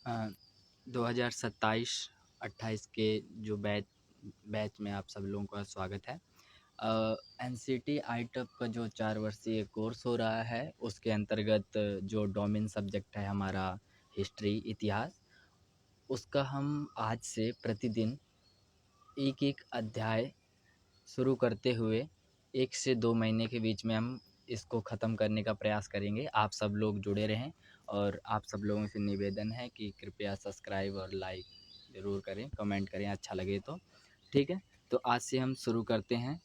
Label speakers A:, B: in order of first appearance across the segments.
A: अ, 2027-28 के जो बैच में आप सब लोगों का स्वागत है। एनसीटी आईटअप का जो 4 वर्षीय कोर्स हो रहा है, उसके अंतर्गत जो डोमेन सब्जेक्ट है हमारा हिस्ट्री इतिहास, उसका हम आज से प्रतिदिन एक एक अध्याय शुरू करते हुए 1 से 2 महीने के बीच में हम इसको ख़त्म करने का प्रयास करेंगे। आप सब लोग जुड़े रहें और आप सब लोगों से निवेदन है कि कृपया सब्सक्राइब और लाइक ज़रूर करें, कमेंट करें अच्छा लगे तो। ठीक है, तो आज से हम शुरू करते हैं।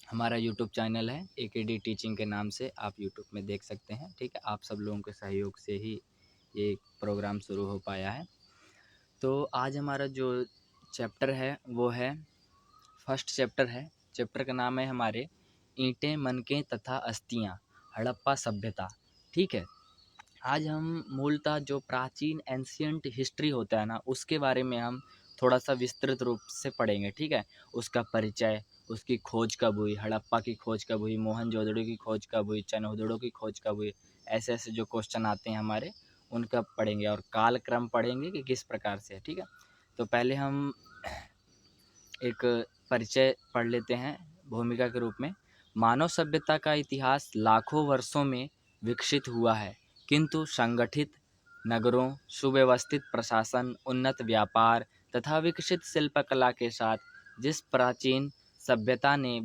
A: हमारा यूट्यूब चैनल है एकेडी टीचिंग के नाम से, आप यूट्यूब में देख सकते हैं। ठीक है, आप सब लोगों के सहयोग से ही ये प्रोग्राम शुरू हो पाया है। तो आज हमारा जो चैप्टर है वो है फर्स्ट चैप्टर है। चैप्टर का नाम है हमारे ईंटें, मनके तथा अस्थियाँ, हड़प्पा सभ्यता। ठीक है, आज हम मूलतः जो प्राचीन एंशियंट हिस्ट्री होता है ना, उसके बारे में हम थोड़ा सा विस्तृत रूप से पढ़ेंगे। ठीक है, उसका परिचय, उसकी खोज कब हुई, हड़प्पा की खोज कब हुई, मोहनजोदड़ो की खोज कब हुई, चनहुदड़ो की खोज कब हुई, ऐसे ऐसे जो क्वेश्चन आते हैं हमारे, उनका पढ़ेंगे और कालक्रम पढ़ेंगे कि किस प्रकार से है। ठीक है, तो पहले हम एक परिचय पढ़ लेते हैं भूमिका के रूप में। मानव सभ्यता का इतिहास लाखों वर्षों में विकसित हुआ है, किंतु संगठित नगरों, सुव्यवस्थित प्रशासन, उन्नत व्यापार तथा विकसित शिल्पकला के साथ जिस प्राचीन सभ्यता ने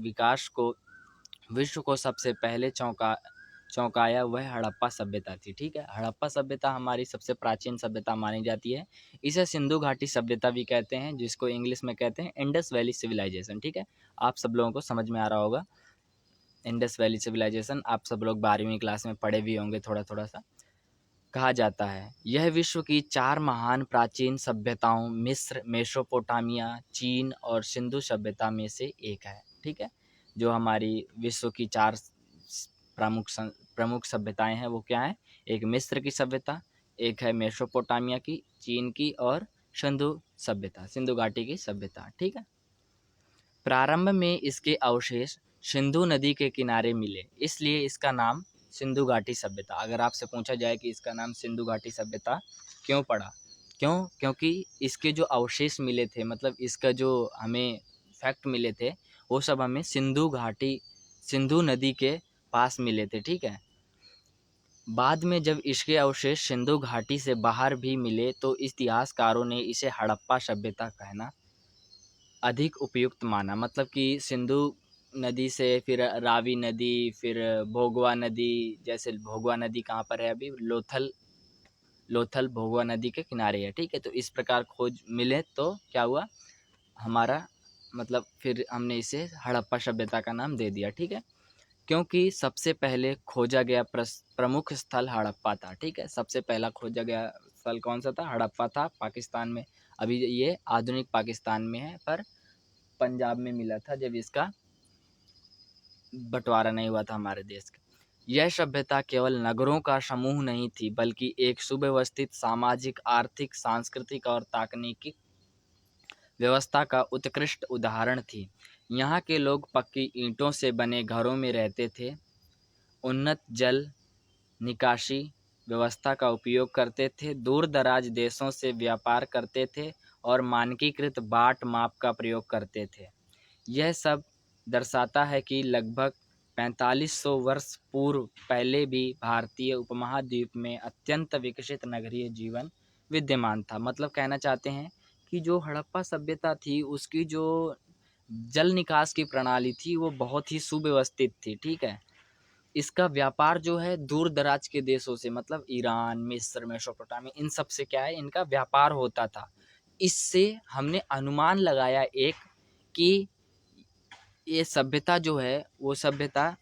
A: विश्व को सबसे पहले चौंकाया वह हड़प्पा सभ्यता थी। ठीक है, हड़प्पा सभ्यता हमारी सबसे प्राचीन सभ्यता मानी जाती है। इसे सिंधु घाटी सभ्यता भी कहते हैं, जिसको इंग्लिश में कहते हैं इंडस वैली सिविलाइजेशन। ठीक है, आप सब लोगों को समझ में आ रहा होगा इंडस वैली सिविलाइजेशन, आप सब लोग 12वीं क्लास में पढ़े भी होंगे थोड़ा थोड़ा सा। कहा जाता है यह विश्व की 4 महान प्राचीन सभ्यताओं मिस्र, मेसोपोटामिया, चीन और सिंधु सभ्यता में से एक है। ठीक है, जो हमारी विश्व की 4 प्रमुख सभ्यताएं हैं वो क्या हैं? एक मिस्र की सभ्यता, एक है मेसोपोटामिया की, चीन की और सिंधु घाटी की सभ्यता। ठीक है, प्रारंभ में इसके अवशेष सिंधु नदी के किनारे मिले, इसलिए इसका नाम सिंधु घाटी सभ्यता। अगर आपसे पूछा जाए कि इसका नाम सिंधु घाटी सभ्यता क्यों पड़ा, क्योंकि इसके जो अवशेष मिले थे, मतलब इसका जो हमें फैक्ट मिले थे, वो सब हमें सिंधु नदी के पास मिले थे। ठीक है, बाद में जब इसके अवशेष सिंधु घाटी से बाहर भी मिले तो इतिहासकारों ने इसे हड़प्पा सभ्यता कहना अधिक उपयुक्त माना। मतलब कि सिंधु नदी से फिर रावी नदी, फिर भोगवा नदी, जैसे भोगवा नदी कहाँ पर है अभी, लोथल भोगवा नदी के किनारे है। ठीक है, तो इस प्रकार खोज मिले तो क्या हुआ हमारा, मतलब फिर हमने इसे हड़प्पा सभ्यता का नाम दे दिया। ठीक है, क्योंकि सबसे पहले खोजा गया प्रमुख स्थल हड़प्पा था। ठीक है, सबसे पहला खोजा गया स्थल कौन सा था? हड़प्पा था, पाकिस्तान में। अभी ये आधुनिक पाकिस्तान में है, पर पंजाब में मिला था जब इसका बंटवारा नहीं हुआ था हमारे देश का। यह सभ्यता केवल नगरों का समूह नहीं थी, बल्कि एक सुव्यवस्थित सामाजिक, आर्थिक, सांस्कृतिक और तकनीकी व्यवस्था का उत्कृष्ट उदाहरण थी। यहाँ के लोग पक्की ईंटों से बने घरों में रहते थे, उन्नत जल निकासी व्यवस्था का उपयोग करते थे, दूर दराज देशों से व्यापार करते थे और मानकीकृत बाट माप का प्रयोग करते थे। यह सब दर्शाता है कि लगभग 4500 वर्ष पूर्व पहले भी भारतीय उपमहाद्वीप में अत्यंत विकसित नगरीय जीवन विद्यमान था। मतलब कहना चाहते हैं कि जो हड़प्पा सभ्यता थी, उसकी जो जल निकास की प्रणाली थी वो बहुत ही सुव्यवस्थित थी। ठीक है, इसका व्यापार जो है दूर दराज के देशों से, मतलब ईरान, मिस्र, मेसोपोटामिया, इन सब से क्या है, इनका व्यापार होता था। इससे हमने अनुमान लगाया एक कि ये सभ्यता जो है वो सभ्यता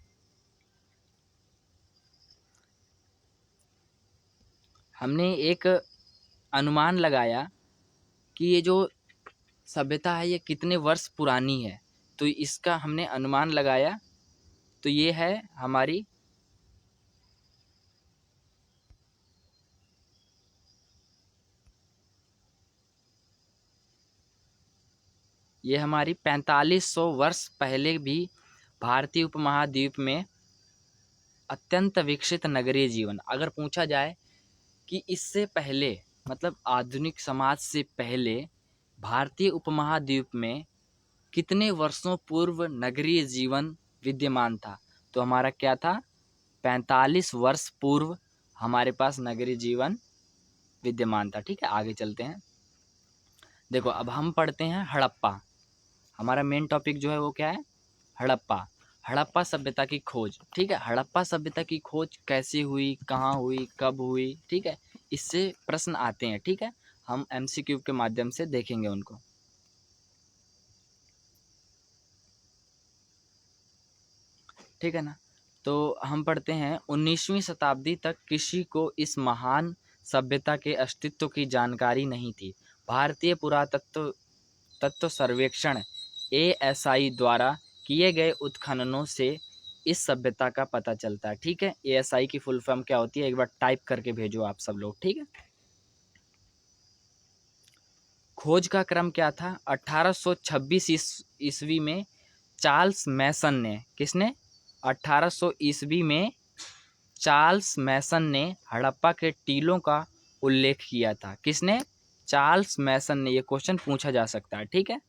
A: हमने एक अनुमान लगाया कि ये जो सभ्यता है ये कितने वर्ष पुरानी है। तो इसका हमने अनुमान लगाया, तो ये है हमारी ये हमारी 4500 वर्ष पहले भी भारतीय उपमहाद्वीप में अत्यंत विकसित नगरीय जीवन। अगर पूछा जाए कि इससे पहले मतलब आधुनिक समाज से पहले भारतीय उपमहाद्वीप में कितने वर्षों पूर्व नगरीय जीवन विद्यमान था? तो हमारा क्या था? 45 वर्ष पूर्व हमारे पास नगरीय जीवन विद्यमान था। ठीक है, आगे चलते हैं। देखो, अब हम पढ़ते हैं हड़प्पा। हमारा मेन टॉपिक जो है वो क्या है? हड़प्पा। हड़प्पा सभ्यता की खोज। ठीक है, हड़प्पा सभ्यता की खोज कैसे हुई, कहाँ हुई, कब हुई? ठीक है, इससे प्रश्न आते हैं। ठीक है, हम एमसीक्यू के माध्यम से देखेंगे उनको। ठीक है ना? तो हम पढ़ते हैं 19वीं शताब्दी तक किसी को इस महान सभ्यता के अस्तित्व की जानकारी नहीं थी। भारतीय पुरातत्व तत्व सर्वेक्षण ASI द्वारा किए गए उत्खननों से इस सभ्यता का पता चलता है। ठीक है, ASI की फुल फॉर्म क्या होती है? एक बार टाइप करके भेजो आप सब लोग। ठीक है, खोज का क्रम क्या था? 1826 ईस्वी में चार्ल्स मैसन ने, किसने? 1800 ईस्वी में चार्ल्स मैसन ने हड़प्पा के टीलों का उल्लेख किया था। किसने? चार्ल्स मैसन ने। ये क्वेश्चन पूछा जा सकता है। ठीक है,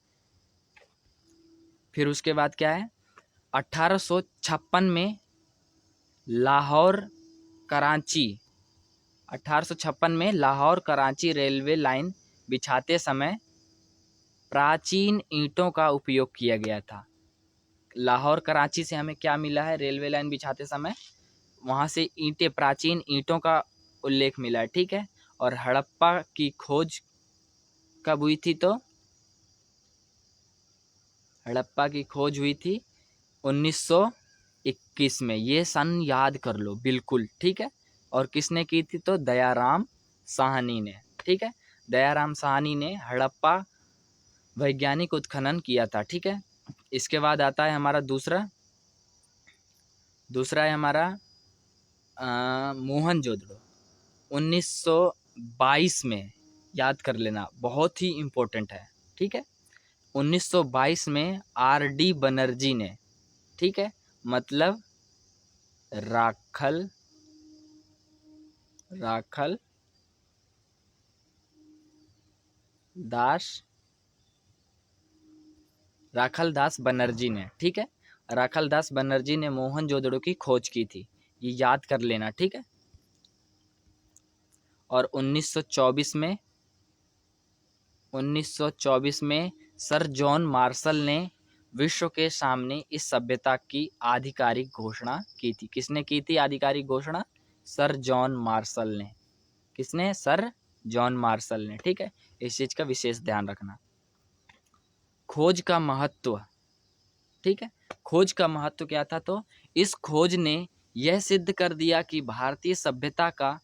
A: फिर उसके बाद क्या है? 1856 में लाहौर कराची 1856 में लाहौर कराची रेलवे लाइन बिछाते समय प्राचीन ईंटों का उपयोग किया गया था। लाहौर कराची से हमें क्या मिला है? रेलवे लाइन बिछाते समय वहाँ से ईंटें, प्राचीन ईंटों का उल्लेख मिला है। ठीक है, और हड़प्पा की खोज कब हुई थी? तो हड़प्पा की खोज हुई थी 1921 में। ये सन याद कर लो बिल्कुल। ठीक है, और किसने की थी? तो दयाराम साहनी ने। ठीक है, दयाराम साहनी ने हड़प्पा वैज्ञानिक उत्खनन किया था। ठीक है, इसके बाद आता है हमारा दूसरा है हमारा मोहनजोदड़ो। 1922 में, याद कर लेना, बहुत ही इम्पोर्टेंट है। ठीक है, 1922 में RD बनर्जी ने, ठीक है, मतलब राखल दास बनर्जी ने, ठीक है, राखल दास बनर्जी ने मोहनजोदड़ो की खोज की थी। ये याद कर लेना। ठीक है, और 1924 में सर जॉन मार्शल ने विश्व के सामने इस सभ्यता की आधिकारिक घोषणा की थी। किसने की थी आधिकारिक घोषणा? सर जॉन मार्शल ने। किसने? सर जॉन मार्शल ने। ठीक है, इस चीज का विशेष ध्यान रखना। खोज का महत्व। ठीक है, खोज का महत्व क्या था? तो इस खोज ने यह सिद्ध कर दिया कि भारतीय सभ्यता का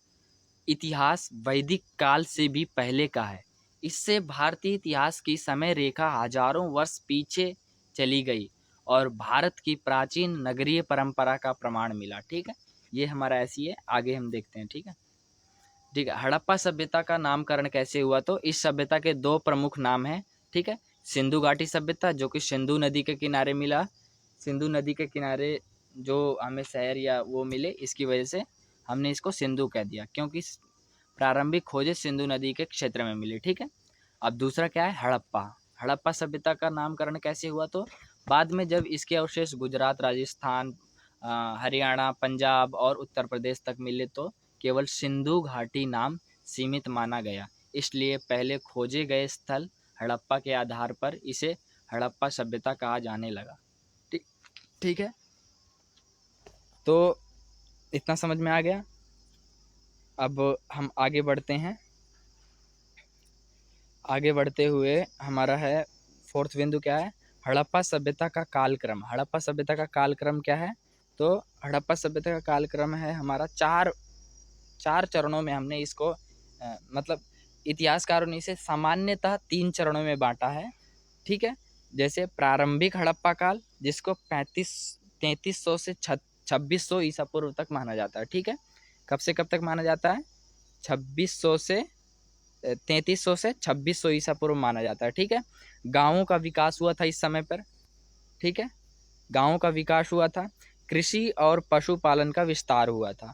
A: इतिहास वैदिक काल से भी पहले का है। इससे भारतीय इतिहास की समय रेखा हजारों वर्ष पीछे चली गई और भारत की प्राचीन नगरीय परंपरा का प्रमाण मिला। ठीक है, ये हमारा ऐसी है। आगे हम देखते हैं। ठीक है, हड़प्पा सभ्यता का नामकरण कैसे हुआ? तो इस सभ्यता के दो प्रमुख नाम हैं। ठीक है, सिंधु घाटी सभ्यता, जो कि सिंधु नदी के किनारे मिला। सिंधु नदी के किनारे जो हमें शहर या वो मिले, इसकी वजह से हमने इसको सिंधु कह दिया, क्योंकि प्रारंभिक खोजें सिंधु नदी के क्षेत्र में मिली। ठीक है, अब दूसरा क्या है? हड़प्पा। हड़प्पा सभ्यता का नामकरण कैसे हुआ? तो बाद में जब इसके अवशेष गुजरात, राजस्थान, हरियाणा, पंजाब और उत्तर प्रदेश तक मिले तो केवल सिंधु घाटी नाम सीमित माना गया। इसलिए पहले खोजे गए स्थल हड़प्पा के आधार पर इसे हड़प्पा सभ्यता कहा जाने लगा। ठीक है, तो इतना समझ में आ गया। अब हम आगे बढ़ते हैं। आगे बढ़ते हुए हमारा है फोर्थ बिंदु क्या है? हड़प्पा सभ्यता का कालक्रम। हड़प्पा सभ्यता का कालक्रम क्या है? तो हड़प्पा सभ्यता का कालक्रम है हमारा चार चरणों में हमने इसको मतलब इतिहासकारों ने इसे सामान्यतः 3 चरणों में बांटा है। ठीक है, जैसे प्रारंभिक हड़प्पा काल, जिसको 3300 से 2600 ईसा पूर्व तक माना जाता है। ठीक है, कब से कब तक माना जाता है? 3300 से 2600 ईसा पूर्व माना जाता है। ठीक है, गांवों का विकास हुआ था इस समय पर। ठीक है, गांवों का विकास हुआ था, कृषि और पशुपालन का विस्तार हुआ था।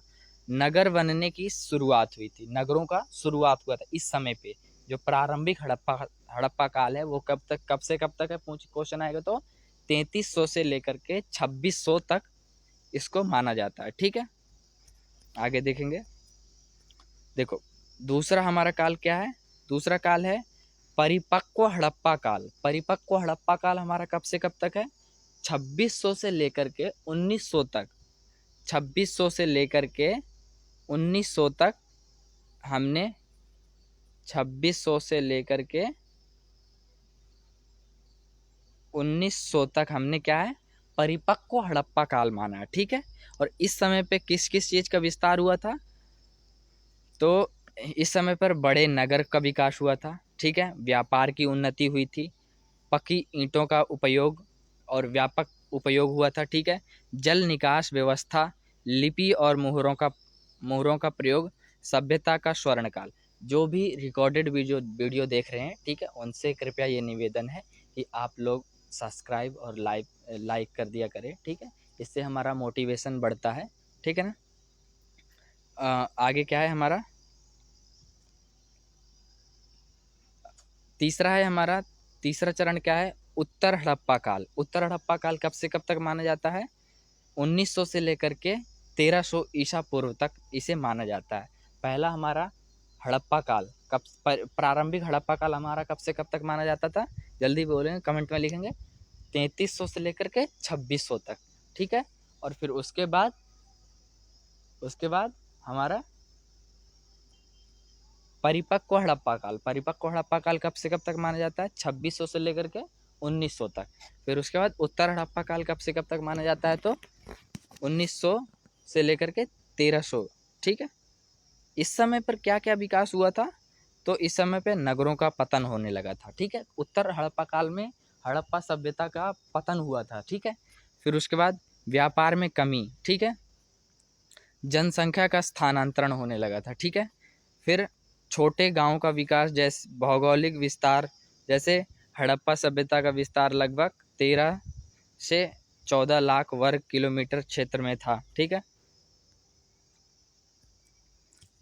A: नगर बनने की शुरुआत हुई थी, नगरों का शुरुआत हुआ था इस समय पे। जो प्रारंभिक हड़प्पा काल है वो कब से कब तक है, क्वेश्चन आएगा तो 3300 से लेकर के 2600 तक इसको माना जाता है। ठीक है, आगे देखेंगे। देखो दूसरा हमारा काल क्या है, दूसरा काल है परिपक्व हड़प्पा काल। परिपक्व हड़प्पा काल हमारा कब से कब तक है, 2600 से लेकर के 1900 तक। 2600 से लेकर के 1900 तक हमने 2600 से लेकर के 1900 तक हमने क्या है, परिपक्व हड़प्पा काल माना है। ठीक है, और इस समय पे किस किस चीज का विस्तार हुआ था, तो इस समय पर बड़े नगर का विकास हुआ था। ठीक है, व्यापार की उन्नति हुई थी, पक्की ईंटों का उपयोग और व्यापक उपयोग हुआ था। ठीक है, जल निकास व्यवस्था, लिपि और मुहरों का प्रयोग, सभ्यता का स्वर्ण काल। जो भी रिकॉर्डेड वीडियो देख रहे हैं, ठीक है, उनसे कृपया ये निवेदन है कि आप लोग सब्सक्राइब और लाइक कर दिया करें। ठीक है, इससे हमारा मोटिवेशन बढ़ता है। ठीक है ना। आगे क्या है हमारा, तीसरा है हमारा, तीसरा चरण क्या है, उत्तर हड़प्पा काल। उत्तर हड़प्पा काल कब से कब तक माना जाता है, 1900 से लेकर के 1300 ईसा पूर्व तक इसे माना जाता है। पहला हमारा हड़प्पा काल कब, प्रारंभिक हड़प्पा काल हमारा कब से कब तक माना जाता था, जल्दी बोलेंगे, कमेंट में लिखेंगे। 3300 से लेकर के 2600 तक। ठीक है, और फिर उसके बाद हमारा परिपक्व हड़प्पा काल। परिपक्व हड़प्पा काल कब से कब तक माना जाता है, 2600 से लेकर के 1900 तक। फिर उसके बाद उत्तर हड़प्पा काल कब से कब तक माना जाता है, तो 1900 से लेकर के 1300। ठीक है, इस समय पर क्या क्या विकास हुआ था, तो इस समय पे नगरों का पतन होने लगा था। ठीक है, उत्तर हड़प्पा काल में हड़प्पा सभ्यता का पतन हुआ था। ठीक है, फिर उसके बाद व्यापार में कमी। ठीक है, जनसंख्या का स्थानांतरण होने लगा था। ठीक है, फिर छोटे गांव का विकास, जैसे भौगोलिक विस्तार, जैसे हड़प्पा सभ्यता का विस्तार लगभग 13 से 14 लाख वर्ग किलोमीटर क्षेत्र में था। ठीक है,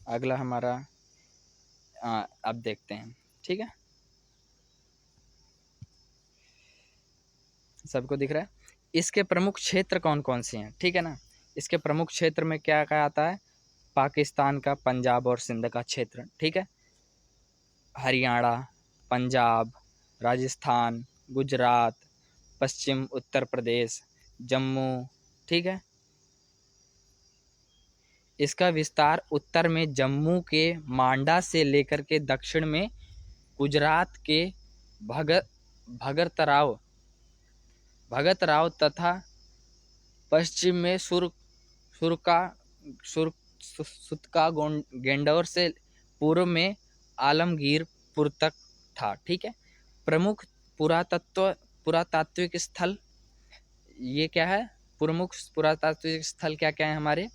A: अगला हमारा अब देखते हैं। ठीक है, सबको दिख रहा है, इसके प्रमुख क्षेत्र कौन कौन से हैं। ठीक है ना, इसके प्रमुख क्षेत्र में क्या क्या आता है, पाकिस्तान का पंजाब और सिंध का क्षेत्र। ठीक है, हरियाणा, पंजाब, राजस्थान, गुजरात, पश्चिम उत्तर प्रदेश, जम्मू। ठीक है, इसका विस्तार उत्तर में जम्मू के मांडा से लेकर के दक्षिण में गुजरात के भगत भगतराव भगतराव तथा पश्चिम में सुरका सुर सुतका गेंडौर से पूर्व में आलमगीरपुर तक था। ठीक है, प्रमुख पुरातात्विक स्थल ये क्या है, प्रमुख पुरातात्विक स्थल क्या क्या है हमारे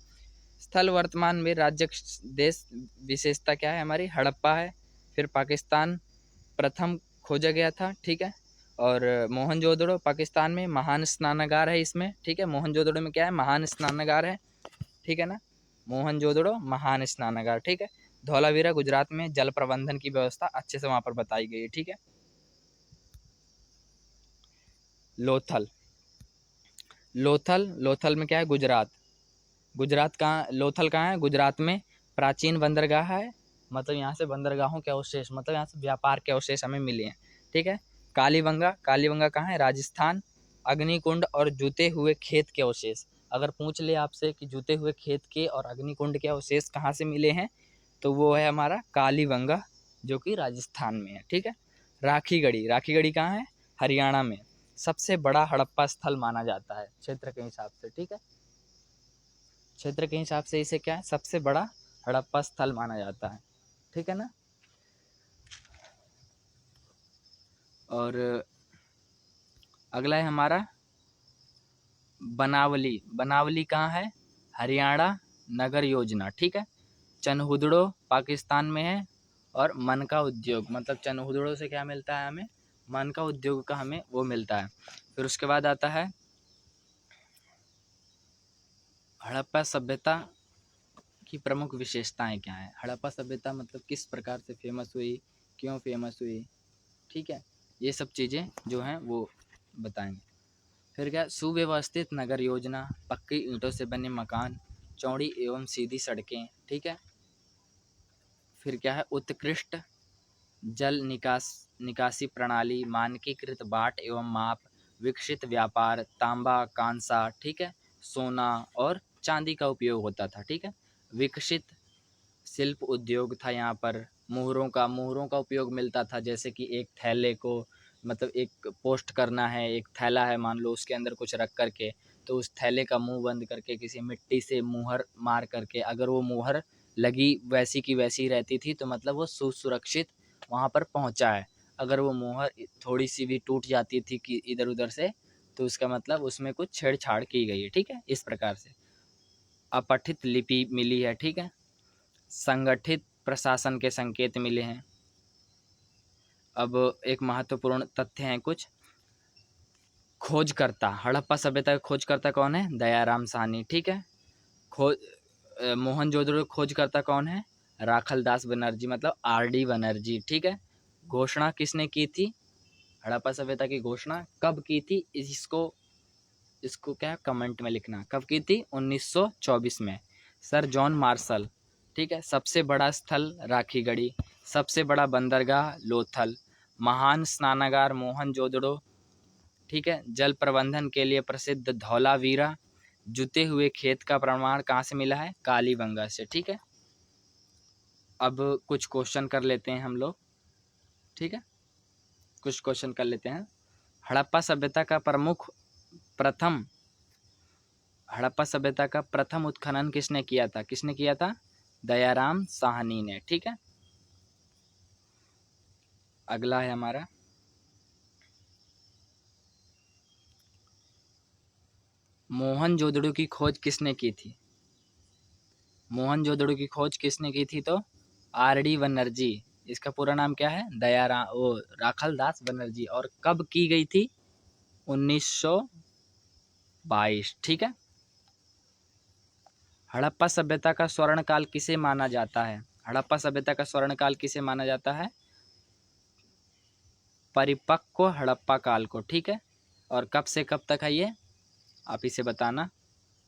A: स्थल, वर्तमान में राज्य देश विशेषता क्या है हमारी, हड़प्पा है। फिर पाकिस्तान प्रथम खोजा गया था। ठीक है, और मोहनजोदड़ो पाकिस्तान में महान स्नानागार है इसमें। ठीक है, मोहनजोदड़ो में क्या है, महान स्नानागार है। ठीक है ना, मोहनजोदड़ो महान स्नानागार। ठीक है, धौलावीरा गुजरात में जल प्रबंधन की व्यवस्था अच्छे से वहाँ पर बताई गई है। ठीक है, लोथल लोथल में क्या है, गुजरात कहाँ, लोथल कहाँ है, गुजरात में प्राचीन बंदरगाह है। मतलब यहाँ से बंदरगाहों के अवशेष, मतलब यहाँ से व्यापार के अवशेष हमें मिले हैं। ठीक है, कालीबंगा कहाँ है, राजस्थान, अग्निकुंड और जूते हुए खेत के अवशेष। अगर पूछ ले आपसे कि जूते हुए खेत के और अग्निकुंड के अवशेष कहाँ से मिले हैं, तो वो है हमारा कालीबंगा, जो कि राजस्थान में है। ठीक है, राखी गढ़ी कहाँ है, हरियाणा में। सबसे बड़ा हड़प्पा स्थल माना जाता है क्षेत्र के हिसाब से। ठीक है, क्षेत्र के हिसाब से इसे क्या है, सबसे बड़ा हड़प्पा स्थल माना जाता है। ठीक है ना, और अगला है हमारा बनावली कहाँ है, हरियाणा, नगर योजना। ठीक है, चनहुदड़ो पाकिस्तान में है, और मन का उद्योग, मतलब चनहुदड़ो से क्या मिलता है हमें, मन का उद्योग का हमें वो मिलता है। फिर उसके बाद आता है हड़प्पा सभ्यता की प्रमुख विशेषताएं क्या हैं। हड़प्पा सभ्यता मतलब किस प्रकार से फेमस हुई, क्यों फेमस हुई, ठीक है, ये सब चीज़ें जो हैं वो बताएंगे। फिर क्या, सुव्यवस्थित नगर योजना, पक्की ईंटों से बने मकान, चौड़ी एवं सीधी सड़कें, ठीक है। फिर क्या है, उत्कृष्ट जल निकासी प्रणाली, मानकीकृत बाट एवं माप, विकसित व्यापार, तांबा कांसा, ठीक है, सोना और चांदी का उपयोग होता था, ठीक है। विकसित शिल्प उद्योग था यहाँ पर, मोहरों का उपयोग मिलता था, जैसे कि एक थैले को मतलब एक पोस्ट करना है, एक थैला है मान लो, उसके अंदर कुछ रख करके, तो उस थैले का मुंह बंद करके किसी मिट्टी से मुहर मार करके, अगर वो मुहर लगी वैसी की वैसी रहती थी तो मतलब वो सुरक्षित वहाँ पर पहुँचा है। अगर वो मुहर थोड़ी सी भी टूट जाती थी कि इधर उधर से, तो उसका मतलब उसमें कुछ छेड़छाड़ की गई है, ठीक है। इस प्रकार से अपठित लिपि मिली है, ठीक है। संगठित प्रशासन के संकेत मिले हैं। अब एक महत्वपूर्ण तथ्य हैं कुछ। खोजकर्ता, हड़प्पा सभ्यता का खोजकर्ता कौन है, दयाराम साहनी, ठीक है। खोज मोहनजोदड़ो खोजकर्ता कौन है, राखलदास बनर्जी मतलब आरडी बनर्जी, ठीक है। घोषणा किसने की थी, हड़प्पा सभ्यता की घोषणा कब की थी, इसको क्या कमेंट में लिखना, कब की थी, 1924 में, सर जॉन मार्शल, ठीक है। सबसे बड़ा स्थल राखीगढ़ी, सबसे बड़ा बंदरगाह लोथल, महान स्नानागार मोहनजोदड़ो, ठीक है। जल प्रबंधन के लिए प्रसिद्ध धौलावीरा, जुते हुए खेत का प्रमाण कहाँ से मिला है, कालीबंगा से, ठीक है। अब कुछ क्वेश्चन कर लेते हैं हम लोग, ठीक है, कुछ क्वेश्चन कर लेते हैं। हड़प्पा सभ्यता का प्रथम हड़प्पा सभ्यता का प्रथम उत्खनन किसने किया था, किसने किया था, दयाराम साहनी ने, ठीक है। अगला है हमारा, मोहनजोदड़ो की खोज किसने की थी, मोहनजोदड़ो की खोज किसने की थी, तो आरडी बनर्जी, इसका पूरा नाम क्या है, राखलदास बनर्जी, और कब की गई थी, 1922, ठीक है। हड़प्पा सभ्यता का स्वर्ण काल किसे माना जाता है, हड़प्पा सभ्यता का स्वर्ण काल किसे माना जाता है, परिपक्व हड़प्पा काल को, ठीक है। और कब से कब तक है ये, आप इसे बताना,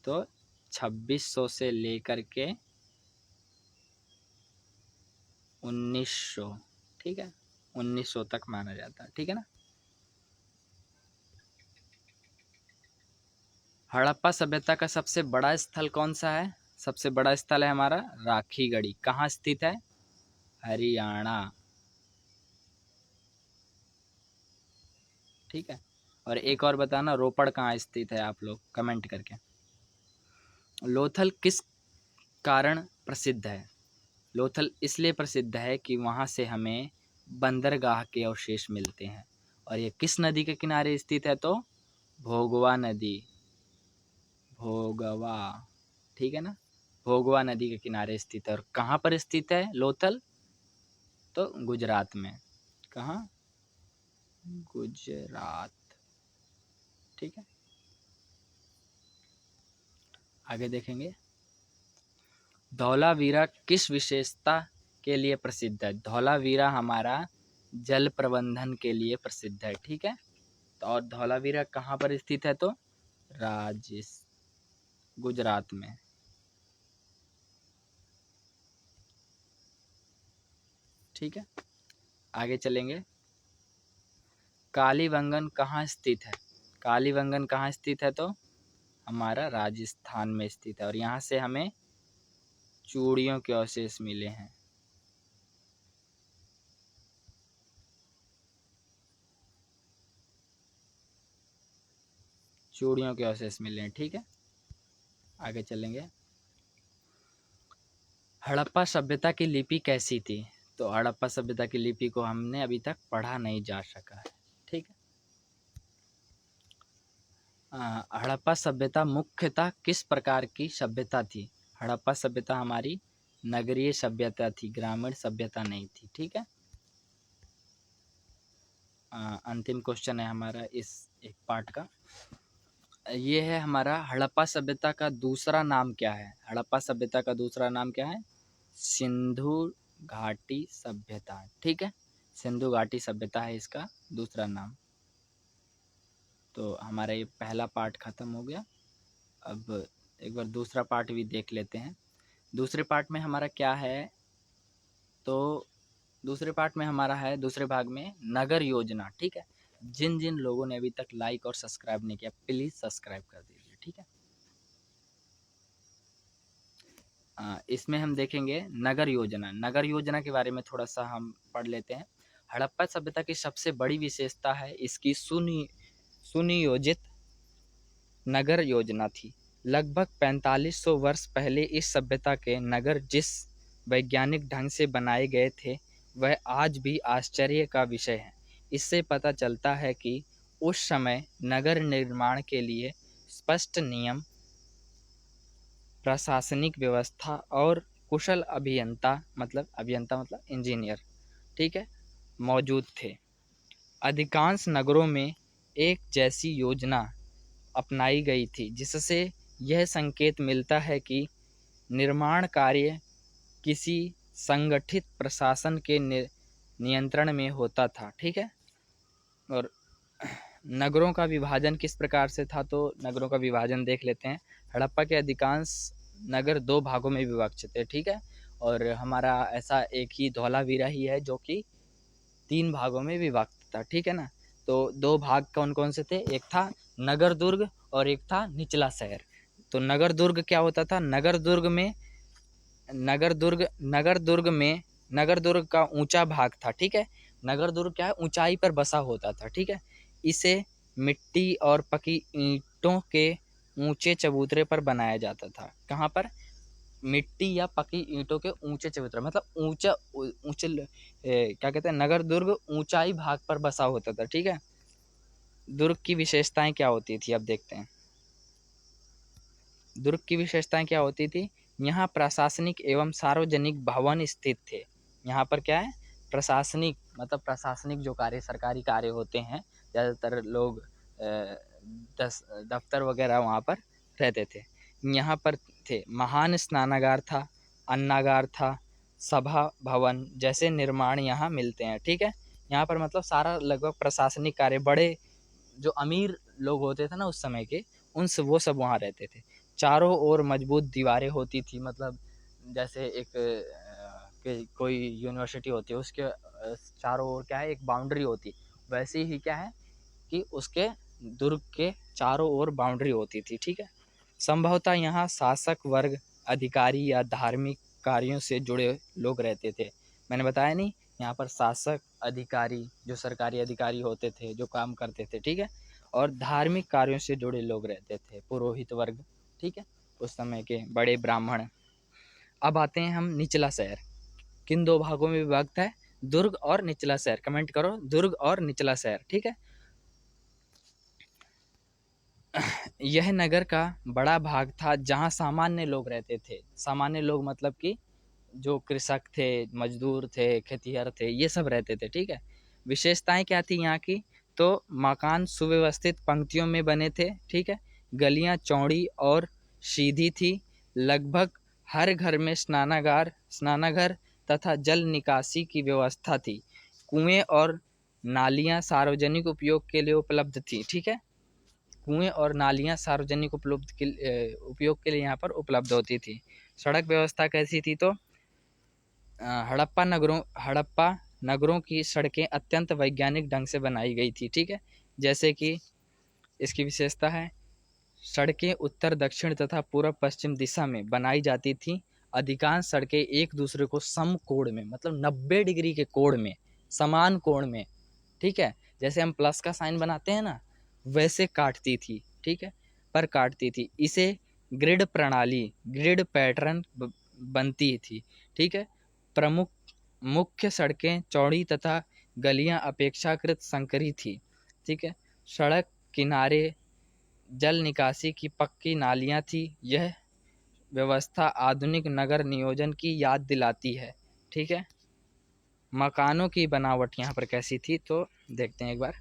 A: तो 2600 से लेकर के 1900, ठीक है, 1900 तक माना जाता है, ठीक है ना। हड़प्पा सभ्यता का सबसे बड़ा स्थल कौन सा है, सबसे बड़ा स्थल है हमारा राखीगढ़ी, कहाँ स्थित है, हरियाणा, ठीक है। और एक और बताना, रोपड़ कहाँ स्थित है, आप लोग कमेंट करके। लोथल किस कारण प्रसिद्ध है, लोथल इसलिए प्रसिद्ध है कि वहाँ से हमें बंदरगाह के अवशेष मिलते हैं, और ये किस नदी के किनारे स्थित है, तो भोगवा नदी, भोगवा, ठीक है ना, भोगवा नदी के किनारे स्थित है। और कहाँ पर स्थित है लोथल, तो गुजरात में, कहाँ, गुजरात, ठीक है। आगे देखेंगे, धौलावीरा किस विशेषता के लिए प्रसिद्ध है, धौलावीरा हमारा जल प्रबंधन के लिए प्रसिद्ध है, ठीक है। तो और धौलावीरा कहाँ पर स्थित है, तो गुजरात में, ठीक है। आगे चलेंगे, कालीबंगन कहाँ स्थित है, कालीबंगन कहाँ स्थित है, तो हमारा राजस्थान में स्थित है, और यहाँ से हमें चूड़ियों के अवशेष मिले हैं, चूड़ियों के अवशेष मिले हैं, ठीक है। आगे चलेंगे, हड़प्पा सभ्यता की लिपि कैसी थी, तो हड़प्पा सभ्यता की लिपि को हमने अभी तक पढ़ा नहीं जा सका है, ठीक है। हड़प्पा सभ्यता मुख्यतः किस प्रकार की सभ्यता थी, हड़प्पा सभ्यता हमारी नगरीय सभ्यता थी, ग्रामीण सभ्यता नहीं थी, ठीक है। अंतिम क्वेश्चन है हमारा इस एक पार्ट का, ये है हमारा हड़प्पा सभ्यता का दूसरा नाम क्या है? हड़प्पा सभ्यता का दूसरा नाम क्या है? सिंधु घाटी सभ्यता, ठीक है। सिंधु घाटी सभ्यता है इसका दूसरा नाम। तो हमारा ये पहला पार्ट ख़त्म हो गया। अब एक बार दूसरा पार्ट भी देख लेते हैं। दूसरे पार्ट में हमारा क्या है? तो दूसरे पार्ट में हमारा है, दूसरे भाग में नगर योजना, ठीक है। जिन जिन लोगों ने अभी तक लाइक और सब्सक्राइब नहीं किया, प्लीज़ सब्सक्राइब कर दीजिए, ठीक है। इसमें हम देखेंगे नगर योजना। नगर योजना के बारे में थोड़ा सा हम पढ़ लेते हैं। हड़प्पा सभ्यता की सबसे बड़ी विशेषता है इसकी सुनियोजित नगर योजना थी। लगभग 4500 वर्ष पहले इस सभ्यता के नगर जिस वैज्ञानिक ढंग से बनाए गए थे वह आज भी आश्चर्य का विषय है। इससे पता चलता है कि उस समय नगर निर्माण के लिए स्पष्ट नियम, प्रशासनिक व्यवस्था और कुशल अभियंता मतलब इंजीनियर, ठीक है, मौजूद थे। अधिकांश नगरों में एक जैसी योजना अपनाई गई थी जिससे यह संकेत मिलता है कि निर्माण कार्य किसी संगठित प्रशासन के नियंत्रण में होता था, ठीक है। और नगरों का विभाजन किस प्रकार से था, तो नगरों का विभाजन देख लेते हैं। हड़प्पा के अधिकांश नगर 2 भागों में विभक्त थे, ठीक है। और हमारा ऐसा एक ही धौलावीरा ही है जो कि 3 भागों में विभक्त था, ठीक है ना। तो 2 भाग कौन कौन से थे? एक था नगर दुर्ग और एक था निचला शहर। तो नगर दुर्ग क्या होता था? नगर दुर्ग का ऊंचा भाग था, ठीक है। नगर दुर्ग क्या है? ऊंचाई पर बसा होता था, ठीक है। इसे मिट्टी और पकी ईंटों के ऊंचे चबूतरे पर बनाया जाता था। कहाँ पर? मिट्टी या पकी ईंटों के ऊंचे चबूतरे, मतलब ऊंचे क्या कहते हैं, नगर दुर्ग ऊंचाई भाग पर बसा होता था, ठीक है। दुर्ग की विशेषताएं क्या होती थी, अब देखते हैं। दुर्ग की विशेषताएं क्या होती थी? यहाँ प्रशासनिक एवं सार्वजनिक भवन स्थित थे। यहाँ पर क्या है? प्रशासनिक मतलब प्रशासनिक जो कार्य, सरकारी कार्य होते हैं, ज़्यादातर लोग दफ्तर वगैरह वहाँ पर रहते थे। यहाँ पर थे महान स्नानागार था, अन्नागार था, सभा भवन जैसे निर्माण यहाँ मिलते हैं, ठीक है। यहाँ पर मतलब सारा लगभग प्रशासनिक कार्य, बड़े जो अमीर लोग होते थे ना उस समय के, वो सब वहाँ रहते थे। चारों ओर मजबूत दीवारें होती थी, मतलब जैसे एक कोई यूनिवर्सिटी होती है उसके चारों ओर क्या है, एक बाउंड्री होती, वैसे ही क्या है कि उसके दुर्ग के चारों ओर बाउंड्री होती थी, ठीक है। संभवतः यहाँ शासक वर्ग, अधिकारी या धार्मिक कार्यों से जुड़े लोग रहते थे। मैंने बताया नहीं, यहाँ पर शासक, अधिकारी, जो सरकारी अधिकारी होते थे जो काम करते थे, ठीक है, और धार्मिक कार्यों से जुड़े लोग रहते थे, पुरोहित वर्ग, ठीक है, उस समय के बड़े ब्राह्मण। अब आते हैं हम निचला शहर। किन 2 भागों में विभक्त है? दुर्ग और निचला शहर। कमेंट करो दुर्ग और निचला शहर, ठीक है। यह नगर का बड़ा भाग था जहाँ सामान्य लोग रहते थे। सामान्य लोग मतलब कि जो कृषक थे, मजदूर थे, खेतिहर थे, ये सब रहते थे, ठीक है। विशेषताएं क्या थी यहाँ की? तो मकान सुव्यवस्थित पंक्तियों में बने थे, ठीक है। गलियाँ चौड़ी और सीधी थी। लगभग हर घर में स्नानाघर तथा जल निकासी की व्यवस्था थी। कुएं और नालियाँ सार्वजनिक उपयोग के लिए उपलब्ध थी, ठीक है। कुएं और नालियाँ सार्वजनिक उपयोग के लिए यहाँ पर उपलब्ध होती थी। सड़क व्यवस्था कैसी थी? तो हड़प्पा नगरों की सड़कें अत्यंत वैज्ञानिक ढंग से बनाई गई थी, ठीक है। जैसे कि इसकी विशेषता है, सड़कें उत्तर दक्षिण तथा पूर्व पश्चिम दिशा में बनाई जाती थी। अधिकांश सड़कें एक दूसरे को समकोण में, मतलब 90 डिग्री के कोण में, समान कोण में, ठीक है, जैसे हम प्लस का साइन बनाते हैं ना, वैसे काटती थी, ठीक है, पर काटती थी। इसे ग्रिड पैटर्न बनती थी, ठीक है। प्रमुख मुख्य सड़कें चौड़ी तथा गलियां अपेक्षाकृत संकरी थी, ठीक है। सड़क किनारे जल निकासी की पक्की नालियां थी। यह व्यवस्था आधुनिक नगर नियोजन की याद दिलाती है, ठीक है। मकानों की बनावट यहाँ पर कैसी थी, तो देखते हैं एक बार।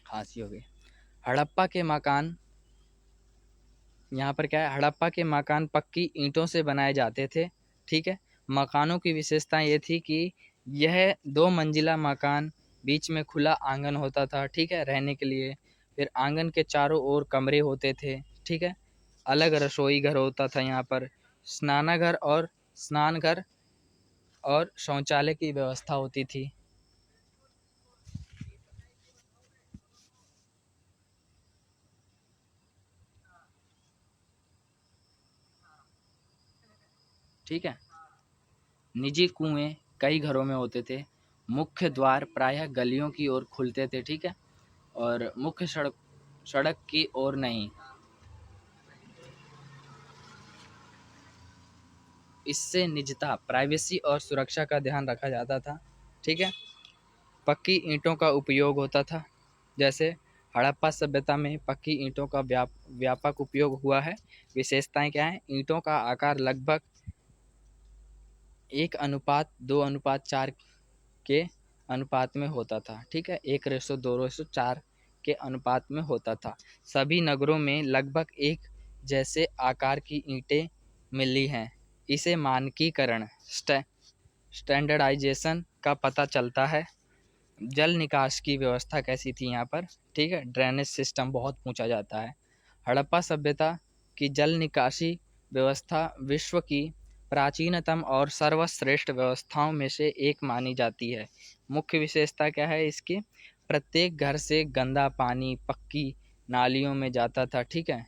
A: खांसी हो गई। हड़प्पा के मकान, यहाँ पर क्या है, हड़प्पा के मकान पक्की ईंटों से बनाए जाते थे। ठीक है। मकानों की विशेषता ये थी कि यह 2 मंजिला मकान, बीच में खुला आंगन होता था। ठीक है, रहने के लिए। फिर आंगन के चारों ओर कमरे होते थे। ठीक है। अलग रसोई घर होता था यहाँ पर। स्नान घर और शौचालय की व्यवस्था होती थी। ठीक है। निजी कुएं कई घरों में होते थे। मुख्य द्वार प्रायः गलियों की ओर खुलते थे। ठीक है। और मुख्य सड़क सड़क की ओर नहीं। इससे निजता, प्राइवेसी और सुरक्षा का ध्यान रखा जाता था। ठीक है। पक्की ईंटों का उपयोग होता था। जैसे हड़प्पा सभ्यता में पक्की ईंटों का व्यापक उपयोग हुआ है। विशेषताएं क्या हैं? ईंटों का आकार लगभग 1:2:4 के अनुपात में होता था। ठीक है, 1:2:4 के अनुपात में होता था। सभी नगरों में लगभग एक जैसे आकार की ईंटें मिली हैं। इसे मानकीकरण, स्टैंडर्डाइजेशन का पता चलता है। जल निकास की व्यवस्था कैसी थी यहाँ पर? ठीक है, ड्रेनेज सिस्टम बहुत पूछा जाता है। हड़प्पा सभ्यता की जल निकासी व्यवस्था विश्व की प्राचीनतम और सर्वश्रेष्ठ व्यवस्थाओं में से एक मानी जाती है। मुख्य विशेषता क्या है इसकी? प्रत्येक घर से गंदा पानी पक्की नालियों में जाता था। ठीक है।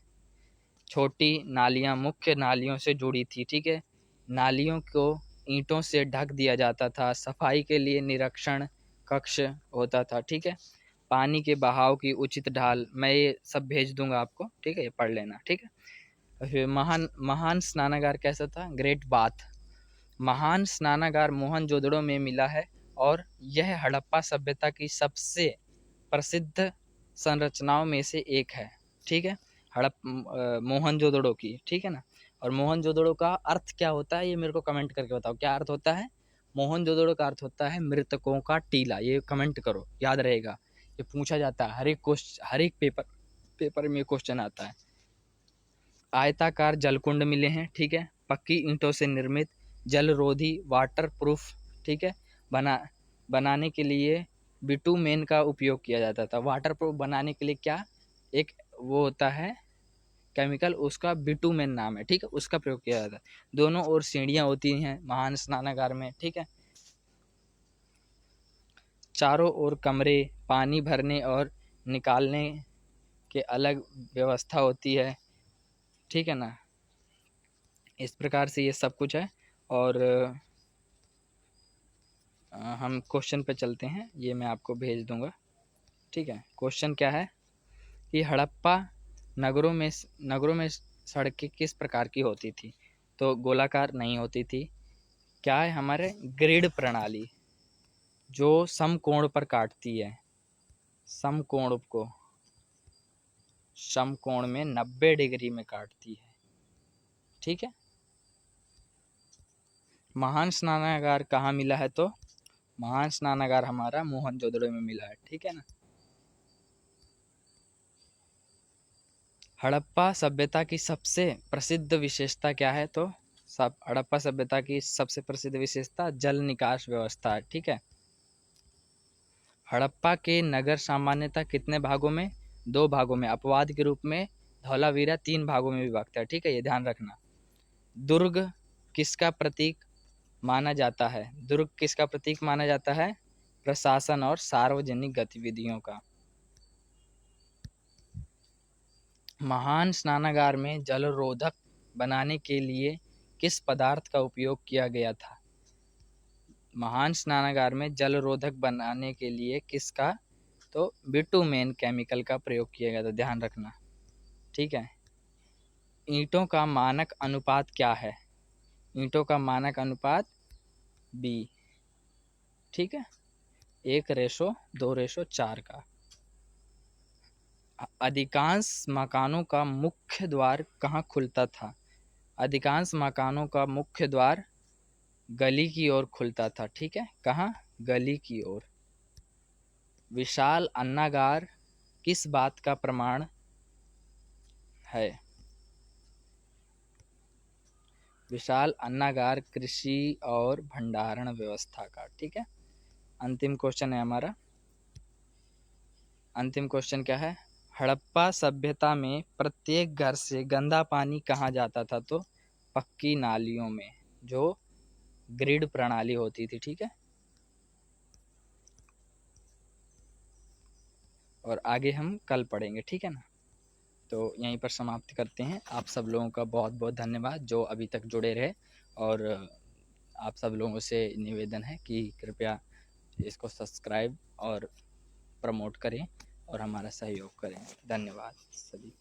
A: छोटी नालियाँ मुख्य नालियों से जुड़ी थी। ठीक है। नालियों को ईंटों से ढक दिया जाता था। सफाई के लिए निरीक्षण कक्ष होता था। ठीक है। पानी के बहाव की उचित ढाल, मैं ये सब भेज दूंगा आपको। ठीक है, ये पढ़ लेना। ठीक है। फिर महान महान स्नानागार कैसा था? Great bath. महान स्नानागार मोहनजोदड़ो में मिला है और यह हड़प्पा सभ्यता की सबसे प्रसिद्ध संरचनाओं में से एक है। ठीक है। मोहनजोदड़ो की। ठीक है ना। और मोहनजोदड़ो का अर्थ क्या होता है, ये मेरे को कमेंट करके बताओ। क्या अर्थ होता है? मोहनजोदड़ो का अर्थ होता है मृतकों का टीला। ये कमेंट करो, याद रहेगा। ये पूछा जाता है हर एक पेपर में क्वेश्चन आता है। आयताकार जलकुंड मिले हैं। ठीक है। पक्की ईंटों से निर्मित, जलरोधी, वाटर प्रूफ। ठीक है। बना बनाने के लिए बिटुमेन का उपयोग किया जाता था। वाटर प्रूफ बनाने के लिए क्या, एक वो होता है केमिकल, उसका बिटुमेन नाम है। ठीक है, उसका प्रयोग किया जाता है। दोनों ओर सीढ़ियाँ होती हैं महान स्नानागार में। ठीक है। चारों ओर कमरे, पानी भरने और निकालने के अलग व्यवस्था होती है। ठीक है ना। इस प्रकार से ये सब कुछ है। और हम क्वेश्चन पे चलते हैं, ये मैं आपको भेज दूंगा। ठीक है। क्वेश्चन क्या है कि हड़प्पा नगरों में सड़कें किस प्रकार की होती थी? तो गोलाकार नहीं होती थी। क्या है हमारे? ग्रिड प्रणाली, जो समकोण पर काटती है। समकोण को समकोण में 90 डिग्री में काटती है। ठीक है। महान स्नानागार कहाँ मिला है? तो महान स्नानागार हमारा मोहनजोदड़ो में मिला है। ठीक है ना। हड़प्पा सभ्यता की सबसे प्रसिद्ध विशेषता क्या है? तो सब हड़प्पा सभ्यता की सबसे प्रसिद्ध विशेषता जल निकास व्यवस्था है। ठीक है। हड़प्पा के नगर सामान्यतः कितने भागों में? 2 भागों में। अपवाद के रूप में धौलावीरा 3 भागों में विभक्त है। ठीक है, ये ध्यान रखना। दुर्ग किसका प्रतीक माना जाता है? दुर्ग किसका प्रतीक माना जाता है? प्रशासन और सार्वजनिक गतिविधियों का। महान स्नानागार में जलरोधक बनाने के लिए किस पदार्थ का उपयोग किया गया था? महान स्नानागार में जलरोधक बनाने के लिए किसका? तो बिटुमेन केमिकल का प्रयोग किया गया था। ध्यान रखना। ठीक है। ईंटों का मानक अनुपात क्या है? ईंटों का मानक अनुपात बी। ठीक है, 1:2:4 का। अधिकांश मकानों का मुख्य द्वार कहाँ खुलता था? अधिकांश मकानों का मुख्य द्वार गली की ओर खुलता था। ठीक है, कहाँ? गली की ओर। विशाल अन्नागार किस बात का प्रमाण है? विशाल अन्नागार, कृषि और भंडारण व्यवस्था का। ठीक है, अंतिम क्वेश्चन है हमारा। अंतिम क्वेश्चन क्या है? हड़प्पा सभ्यता में प्रत्येक घर से गंदा पानी कहाँ जाता था? तो पक्की नालियों में, जो ग्रिड प्रणाली होती थी। ठीक है, और आगे हम कल पढ़ेंगे। ठीक है ना, तो यहीं पर समाप्त करते हैं। आप सब लोगों का बहुत बहुत धन्यवाद जो अभी तक जुड़े रहे, और आप सब लोगों से निवेदन है कि कृपया इसको सब्सक्राइब और प्रमोट करें और हमारा सहयोग करें। धन्यवाद सभी।